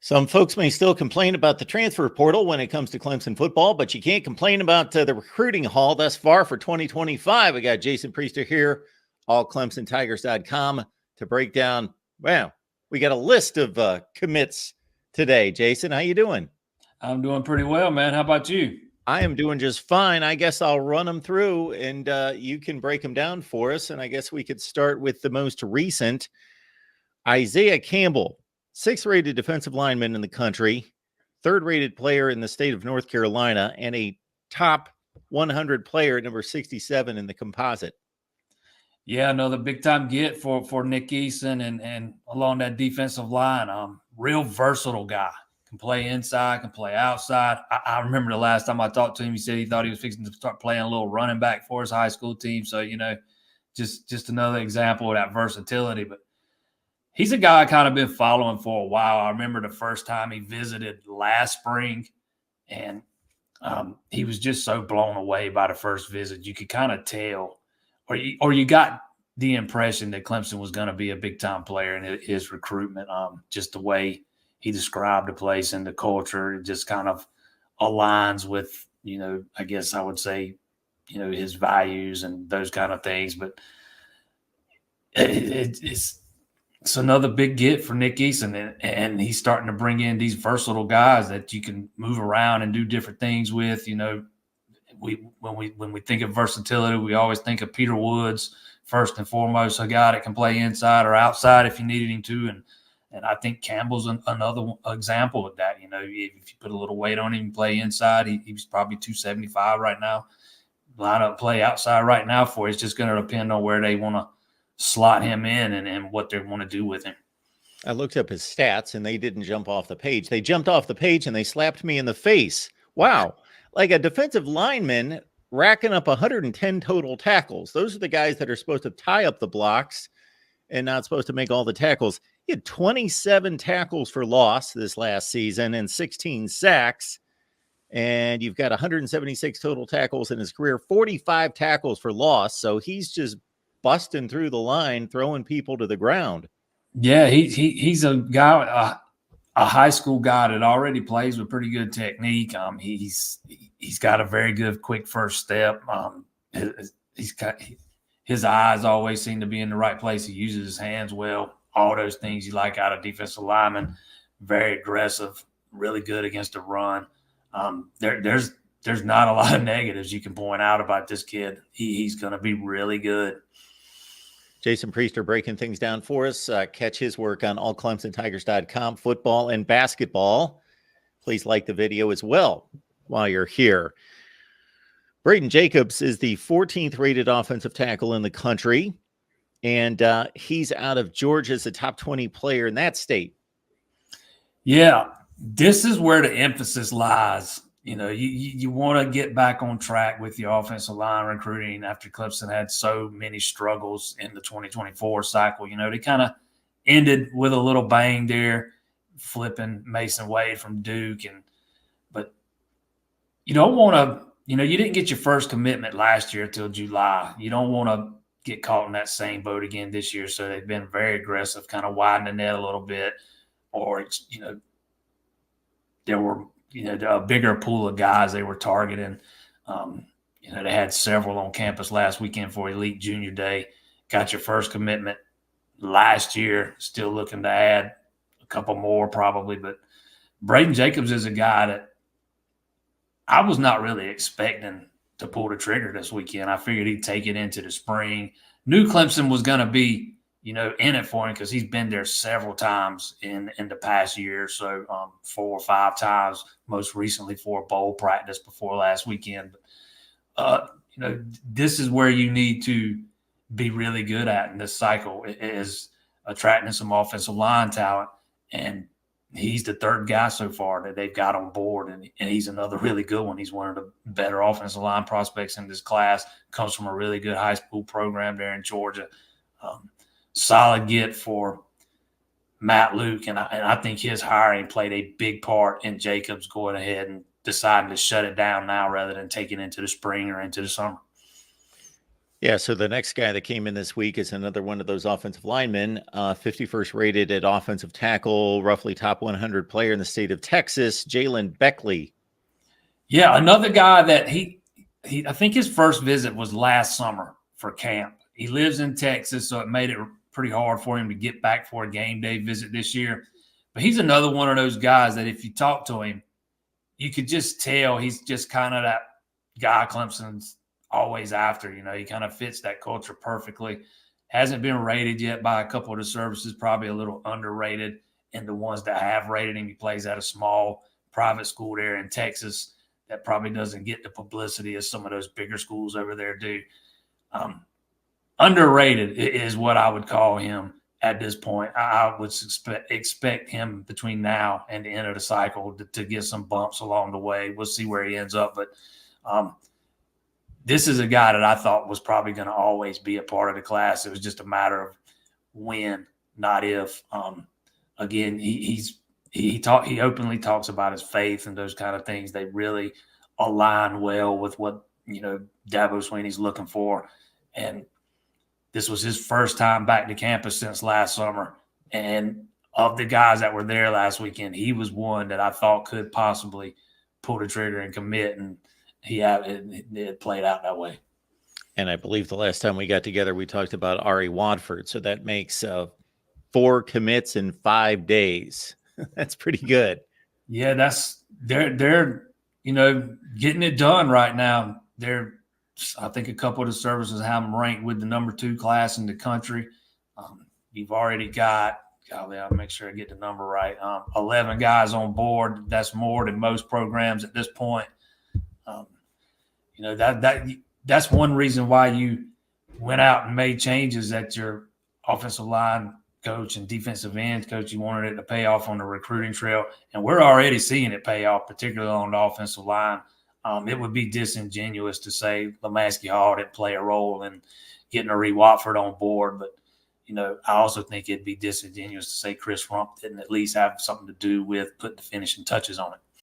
Some folks may still complain about the transfer portal when it comes to Clemson football, but you can't complain about the recruiting haul thus far for 2025. We got Jason Priester here, allclemsontigers.com, to break down. Well, we got a list of commits today. Jason, how you doing? I'm doing pretty well, man. How about you? I am doing just fine. I guess I'll run them through and you can break them down for us. And I guess we could start with the most recent. Isaiah Campbell, 6th-rated defensive lineman in the country, 3rd-rated player in the state of North Carolina, and a top 100 player at number 67 in the composite. Yeah, another big-time get for Nick Eason and along that defensive line. Real versatile guy. Can play inside, can play outside. I remember the last time I talked to him, he said he thought he was fixing to start playing a little running back for his high school team. So, just another example of that versatility. But he's a guy I kind of been following for a while. I remember the first time he visited last spring, and he was just so blown away by the first visit. You could kind of tell, or you got the impression that Clemson was going to be a big-time player in his recruitment. Just the way he described the place and the culture, it just kind of aligns with, I guess I would say, his values and those kind of things. But it's another big get for Nick Eason, and he's starting to bring in these versatile guys that you can move around and do different things with. When we think of versatility, we always think of Peter Woods first and foremost, a guy that can play inside or outside if you needed him to, and I think Campbell's another example of that. If you put a little weight on him, play inside, he's probably 275 right now. Line up play outside right now for you. It's just going to depend on where they want to slot him in and what they want to do with him. I looked up his stats, and they didn't jump off the page. They jumped off the page, and they slapped me in the face. Wow. Like a defensive lineman racking up 110 total tackles. Those are the guys that are supposed to tie up the blocks and not supposed to make all the tackles. He had 27 tackles for loss this last season and 16 sacks. And you've got 176 total tackles in his career, 45 tackles for loss. So he's just busting through the line, throwing people to the ground. Yeah, he's a guy, a high school guy that already plays with pretty good technique. He's got a very good quick first step. His eyes always seem to be in the right place. He uses his hands well. All those things you like out of defensive lineman. Very aggressive, really good against the run. There's not a lot of negatives you can point out about this kid. He's going to be really good. Jason Priester breaking things down for us. Catch his work on allclemsontigers.com, football and basketball. Please like the video as well while you're here. Braden Jacobs is the 14th rated offensive tackle in the country, and he's out of Georgia as a top 20 player in that state. Yeah, this is where the emphasis lies. You want to get back on track with your offensive line recruiting after Clemson had so many struggles in the 2024 cycle. They kind of ended with a little bang there, flipping Mason Wade from Duke. But you don't want to, you didn't get your first commitment last year till July. You don't want to get caught in that same boat again this year. So they've been very aggressive, kind of widening the net a little bit, or there were a bigger pool of guys they were targeting. They had several on campus last weekend for Elite Junior Day. Got your first commitment last year, still looking to add a couple more probably. But Braden Jacobs is a guy that I was not really expecting to pull the trigger this weekend. I figured he'd take it into the spring. Knew Clemson was going to be in it for him because he's been there several times in the past year. So 4 or 5 times, most recently for a bowl practice before last weekend. But, this is where you need to be really good at in this cycle, is attracting some offensive line talent. And he's the 3rd guy so far that they've got on board. And he's another really good one. He's one of the better offensive line prospects in this class. Comes from a really good high school program there in Georgia. Solid get for Matt Luke, and I think his hiring played a big part in Jacobs going ahead and deciding to shut it down now rather than taking it into the spring or into the summer. Yeah, so the next guy that came in this week is another one of those offensive linemen, 51st rated at offensive tackle, roughly top 100 player in the state of Texas, Jaylen Beckley. Yeah, another guy that I think his first visit was last summer for camp. He lives in Texas, so it made it pretty hard for him to get back for a game day visit this year. But he's another one of those guys that if you talk to him, you could just tell he's just kind of that guy Clemson's always after. He kind of fits that culture perfectly. Hasn't been rated yet by a couple of the services, probably a little underrated. And the ones that have rated him, he plays at a small private school there in Texas that probably doesn't get the publicity as some of those bigger schools over there do. Underrated is what I would call him at this point. I would expect him between now and the end of the cycle to get some bumps along the way. We'll see where he ends up. But this is a guy that I thought was probably going to always be a part of the class. It was just a matter of when, not if. Again, he openly talks about his faith and those kind of things. They really align well with what Dabo Swinney's looking for. And this was his first time back to campus since last summer. And of the guys that were there last weekend, he was one that I thought could possibly pull the trigger and commit. And it played out that way. And I believe the last time we got together, we talked about Arie Watford. So that makes 4 commits in 5 days. That's pretty good. Yeah, they're getting it done right now. I think a couple of the services have them ranked with the number 2 class in the country. You've already got, I'll make sure I get the number right, 11 guys on board. That's more than most programs at this point. That's one reason why you went out and made changes at your offensive line coach and defensive end coach. You wanted it to pay off on the recruiting trail, and we're already seeing it pay off, particularly on the offensive line. It would be disingenuous to say Lemansky Hall didn't play a role in getting Arie Watford on board, but I also think it'd be disingenuous to say Chris Rump didn't at least have something to do with putting the finishing touches on it.